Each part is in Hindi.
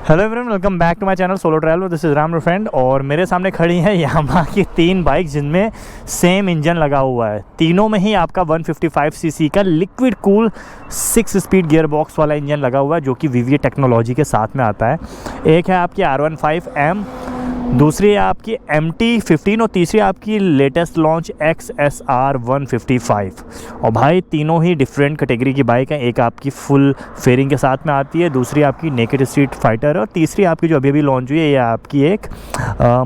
Hello everyone, welcome back to my channel solo traveller. This is Ram your friend. और मेरे सामने खड़ी है यामाहा की 3 बाइक जिनमें सेम इंजन लगा हुआ है। तीनों में ही आपका 155 सीसी का liquid cool 6 speed gear box वाला इंजन लगा हुआ है, जो कि VVA टेक्नोलॉजी के साथ में आता है। एक है आपकी R15M, दूसरी है आपकी MT-15 और तीसरी आपकी लेटेस्ट लॉन्च XSR 155। और भाई तीनों ही डिफरेंट कैटेगरी की बाइक हैं। एक आपकी फुल फेयरिंग के साथ में आती है, दूसरी आपकी नेकेड स्ट्रीट फाइटर है और तीसरी आपकी जो अभी अभी लॉन्च हुई है ये आपकी एक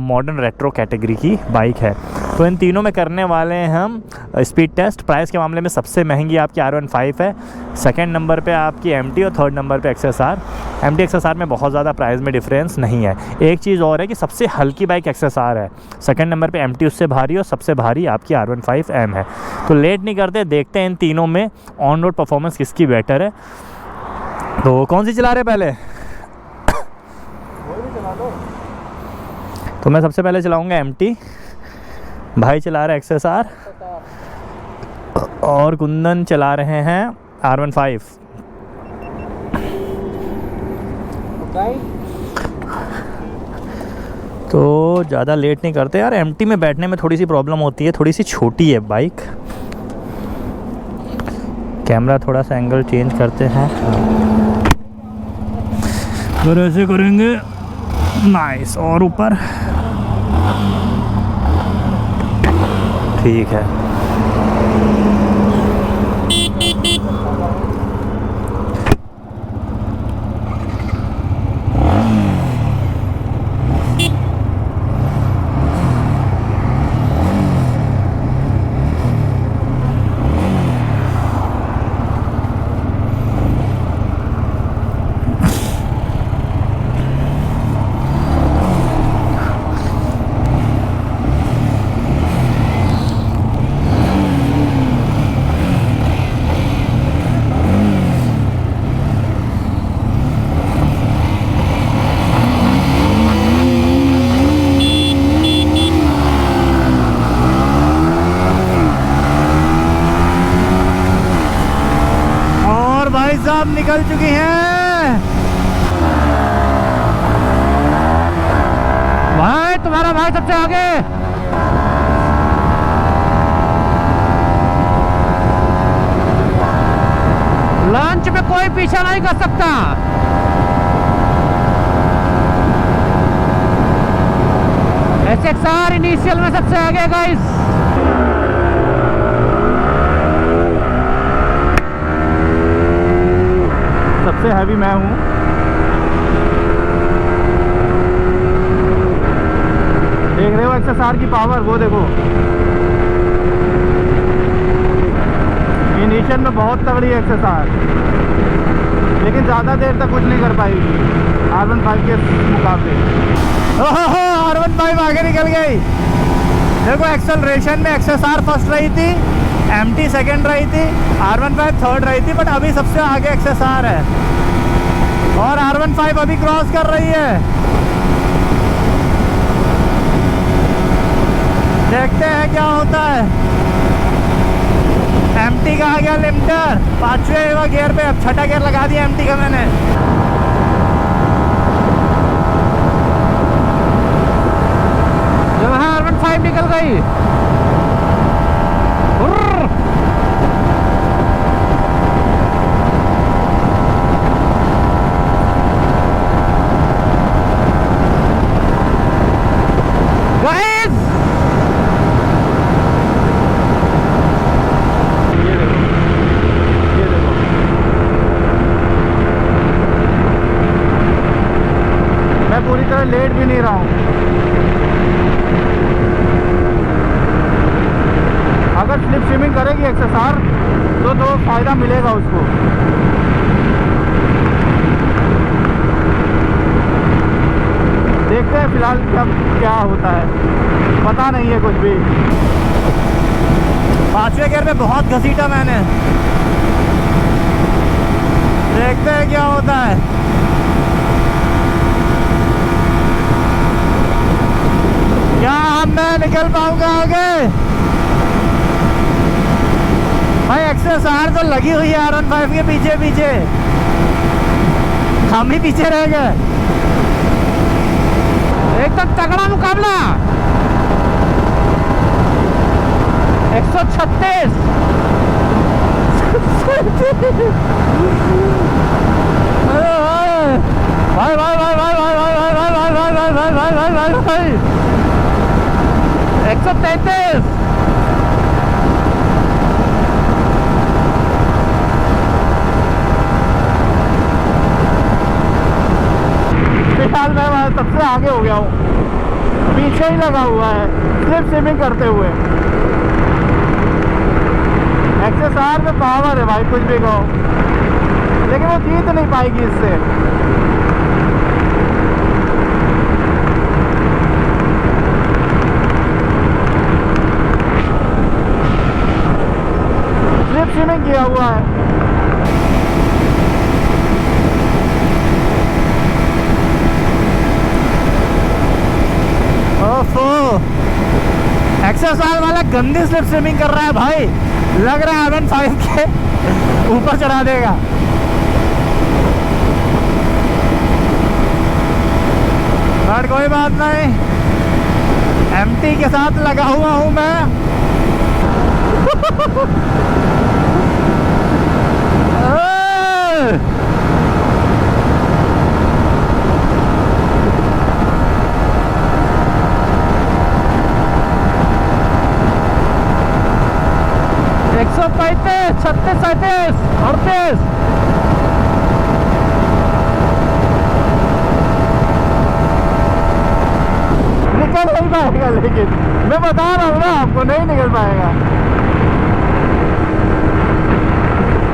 मॉडर्न रेट्रो कैटेगरी की बाइक है। तो इन तीनों में करने वाले हैं हम स्पीड टेस्ट। प्राइस के मामले में सबसे महंगी आपकी R15 है, सेकेंड नंबर पे आपकी MT और थर्ड नंबर पे XSR। MT XSR में बहुत ज़्यादा प्राइस में डिफरेंस नहीं है। एक चीज़ और है कि सबसे हल्की बाइक XSR है, सेकंड नंबर पे MT उससे भारी और सबसे भारी आपकी R15M है। तो लेट नहीं करते, देखते हैं इन तीनों में ऑन रोड परफॉर्मेंस किसकी बेटर है। तो कौन सी चला रहे पहले? तो मैं सबसे पहले चलाऊंगा MT, भाई चला रहे XSR और कुंदन चला रहे हैं R15। तो ज़्यादा लेट नहीं करते यार। MT में बैठने में थोड़ी सी प्रॉब्लम होती है, थोड़ी सी छोटी है बाइक। कैमरा थोड़ा सा एंगल चेंज करते हैं, तो ऐसे करेंगे। नाइस, और ऊपर ठीक है। साहब निकल चुकी हैं। भाई तुम्हारा भाई सबसे आगे। लॉन्च में कोई पीछा नहीं कर सकता। XSR इनिशियल में सबसे आगे गाइस। सबसे हैवी मैं हूँ। देख रहे हो XSR की पावर, वो देखो। इनिशियल में बहुत तगड़ी है XSR, लेकिन ज़्यादा देर तक कुछ नहीं कर पाएगी R15 के मुकाबले। ओहो, R15 आगे निकल गई। देखो एक्सेलरेशन में XSR फर्स्ट रही थी, MT सेकंड रही थी, R15 थर्ड रही थी, बट अभी सबसे आगे XSR है और R15 अभी क्रॉस कर रही है। देखते हैं क्या होता है। MT का आ गया लिमिटर 5वें गियर पे, अब छठा गियर लगा दिया MT का मैंने। जब R15 निकल गई। पूरी तरह लेट भी नहीं रहा हूँ। अगर स्लिप स्विमिंग करेगी XSR तो फायदा मिलेगा उसको। देखते हैं फिलहाल क्या होता है, पता नहीं है कुछ भी। 5वें गियर में बहुत घसीटा मैंने, देखते हैं क्या होता है। क्या मैं निकल पाऊंगा आगे? भाई XSR तो लगी हुई है R15 के पीछे पीछे, हम ही पीछे रह गए। एकदम तगड़ा मुकाबला। 136। भाई भाई भाई भाई भाई भाई भाई भाई भाई भाई भाई भाई भाई भाई भाई भाई 133। फिलहाल मैं वहाँ सबसे आगे हो गया हूँ, पीछे ही लगा हुआ है स्लिप स्विमिंग करते हुए। XSR में पावर है भाई, कुछ भी कहो, लेकिन वो जीत नहीं पाएगी इससे। स्लिप स्विमिंग किया हुआ है। XSR वाला गंदी स्लिप स्विमिंग कर रहा है भाई, लग रहा है R15 के ऊपर चढ़ा देगा। बट कोई बात नहीं, MT के साथ लगा हुआ हूं मैं। पैंतीस, 36, 37, 38। निकल नहीं पाएगा, लेकिन मैं बता रहा हूँ ना आपको, नहीं निकल पाएगा।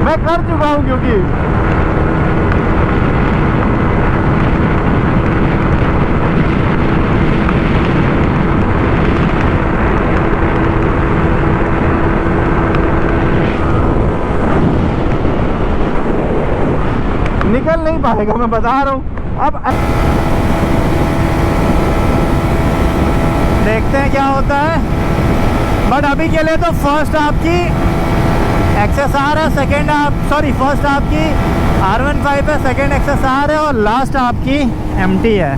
मैं कर चुका हूँ क्योंकि निकल नहीं पाएगा, मैं बता रहा हूँ। अब देखते हैं क्या होता है। बट अभी के लिए तो फर्स्ट आपकी XSR है, सेकंड फर्स्ट आपकी R15 है, सेकंड XSR है और लास्ट आपकी MT है।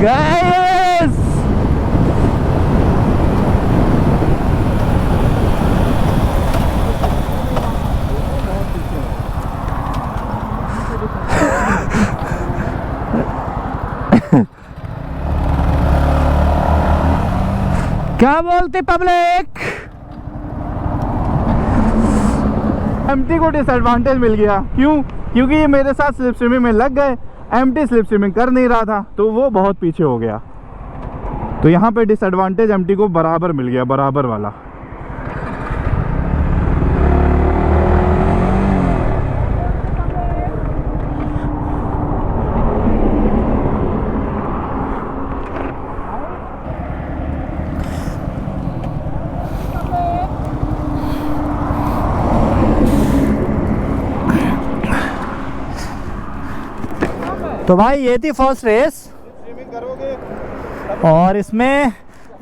Guys! क्या बोलते पब्लिक? MT को डिसएडवांटेज मिल गया। क्यों? क्योंकि ये मेरे साथ स्लिप स्विमिंग में लग गए। MT स्लिप स्विमिंग कर नहीं रहा था तो वो बहुत पीछे हो गया, तो यहाँ पे डिसएडवांटेज MT को बराबर मिल गया, बराबर वाला। तो भाई ये थी फर्स्ट रेस, और इसमें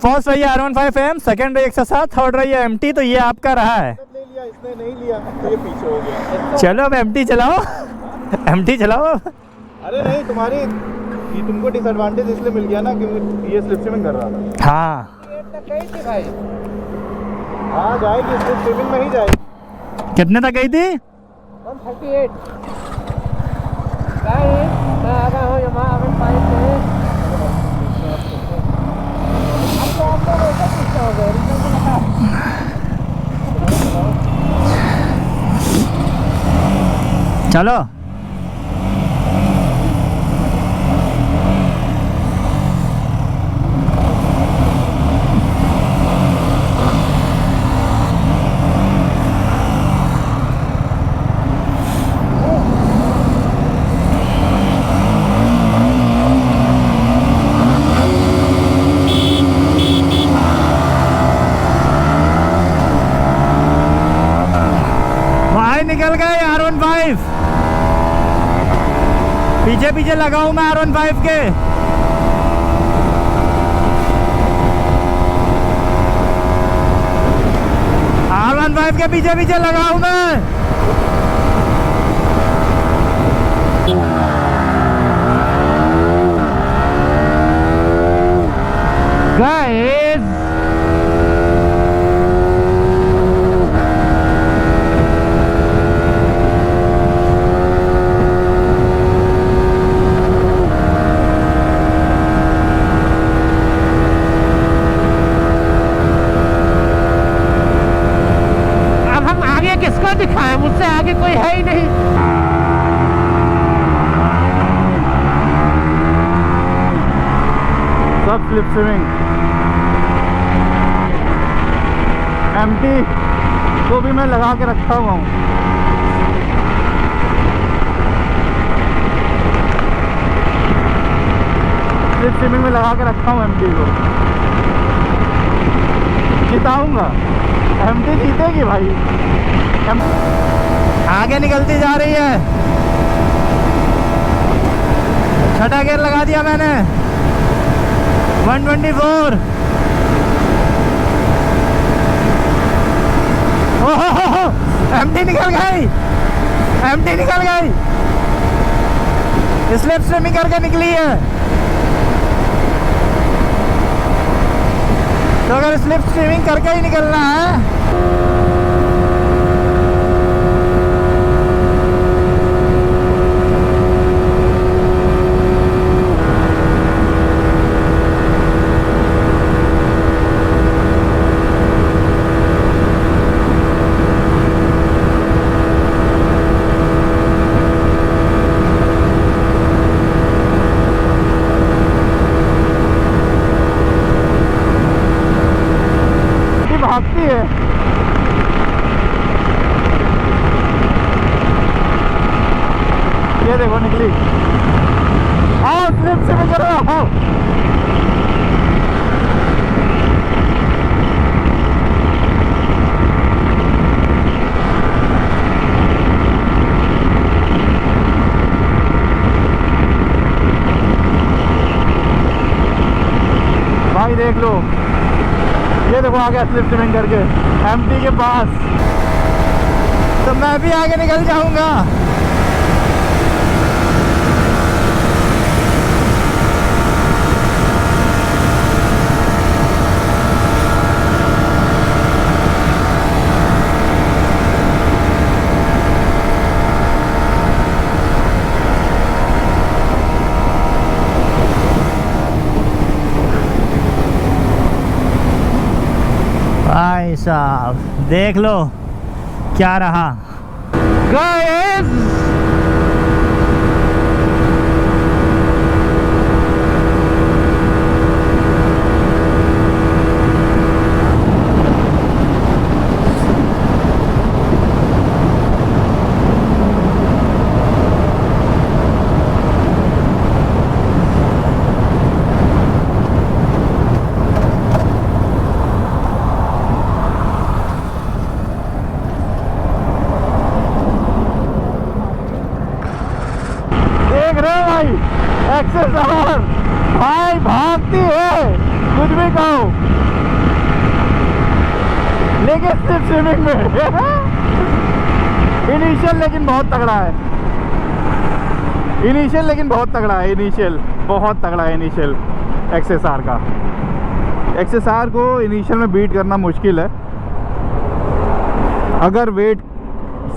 फर्स्ट रही है R15M, सेकंड रही XSR, थर्ड रही है MT। तो ये आपका रहा है। ले लिया, इसने नहीं लिया तो ये पीछे हो गया। चलो अब MT चलाओ। MT चलाओ। अरे नहीं, ये तुमको डिसएडवांटेज इसलिए मिल गया ना क्योंकि ये स्लिप स्विमिंग कर रहा था। हाँ भाई, हाँ जाएगी, स्लिप स्विमिंग में ही जाएगी। कितने तक गई थी? 138। मैं आ गया हूँ यहाँ R15 से। चलो निकल गए R15। पीछे पीछे लगा हूं मैं R15 के। 415 के पीछे पीछे लगा हूं मैं। Guys, अब हम आगे किसको दिखाएं, मुझसे आगे कोई है ही नहीं। सब स्लिप स्विमिंग। एम्प्टी को भी मैं लगा के रखा हुआ हूँ। स्लिप स्विमिंग में लगा के रखा हूँ एम्प्टी को। जिताऊंगा, एम्प्टी जीतेगी भाई। आगे निकलती जा रही है। छठा गियर लगा दिया मैंने। 124। ओहो, एम्प्टी निकल गई, एम्प्टी निकल गई। स्लिप स्विमिंग करके निकली है। तो अगर स्लिप स्विमिंग करके ही निकलना है भागती है। ये देखो निकली। आओ स्लिप से करो, आओ। भाई देख लो, ये देखो आ गया स्लिप स्विमिंग करके एम्प्टी के पास। तो मैं भी आगे निकल जाऊंगा। भाई साहब देख लो क्या रहा। गाइस एक्सेसर भाई भागती है, कुछ भी कहो, लेकिन सिर्फ स्विमिंग में। इनिशियल लेकिन बहुत तगड़ा है, इनिशियल लेकिन बहुत तगड़ा है, इनिशियल बहुत तगड़ा है। इनिशियल एक्सेसर का, एक्सेसर को इनिशियल में बीट करना मुश्किल है, अगर वेट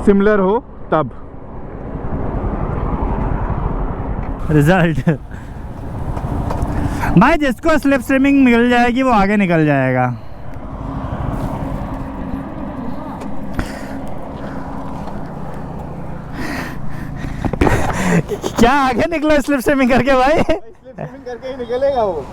सिमिलर हो तब। रिजल्ट भाई जिसको स्लिप स्विमिंग मिल जाएगी वो आगे निकल जाएगा। क्या आगे निकला स्लिप स्विमिंग करके भाई? स्लिप स्विमिंग करके ही निकलेगा वो।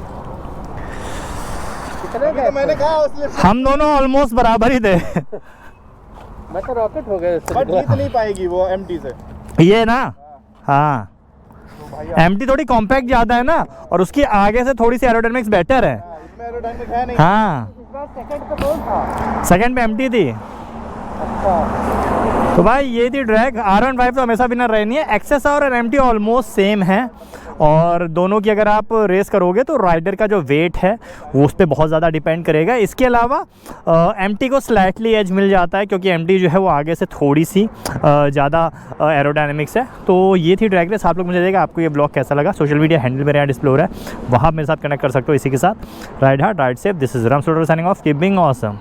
तो मैंने कहा स्लिप हम दोनों ऑलमोस्ट बराबर ही थे। मैं तो रॉकेट हो गया, बट जीत नहीं पाएगी वो एम्प्टी से। ये ना हाँ एम्प्टी थोड़ी कॉम्पैक्ट ज्यादा है ना, और उसकी आगे से थोड़ी सी एरोडायनेमिक्स बेटर है। इसमें एरोडायनेमिक है नहीं। हाँ सेकंड पे कौन था? सेकंड पे एम्प्टी थी। अच्छा तो भाई ये थी ट्रैक। R15 तो हमेशा विनर रहनी है। XSR और MT ऑलमोस्ट सेम है, और दोनों की अगर आप रेस करोगे तो राइडर का जो वेट है वो उस पर बहुत ज़्यादा डिपेंड करेगा। इसके अलावा MT को स्लाइटली एज मिल जाता है, क्योंकि MT जो है वो आगे से थोड़ी सी ज़्यादा एरोडायनेमिक्स है। तो ये थी ट्रैक रेस। आप लोग मुझे देगा आपको ये ब्लॉग कैसा लगा। सोशल मीडिया हैंडल मेरे यहाँ डिस्प्ले हो रहा है, वहाँ मेरे साथ कनेक्ट कर सकते हो इसी के साथ। Ride hard, ride safe. This is Ram soldier signing off, keep being awesome.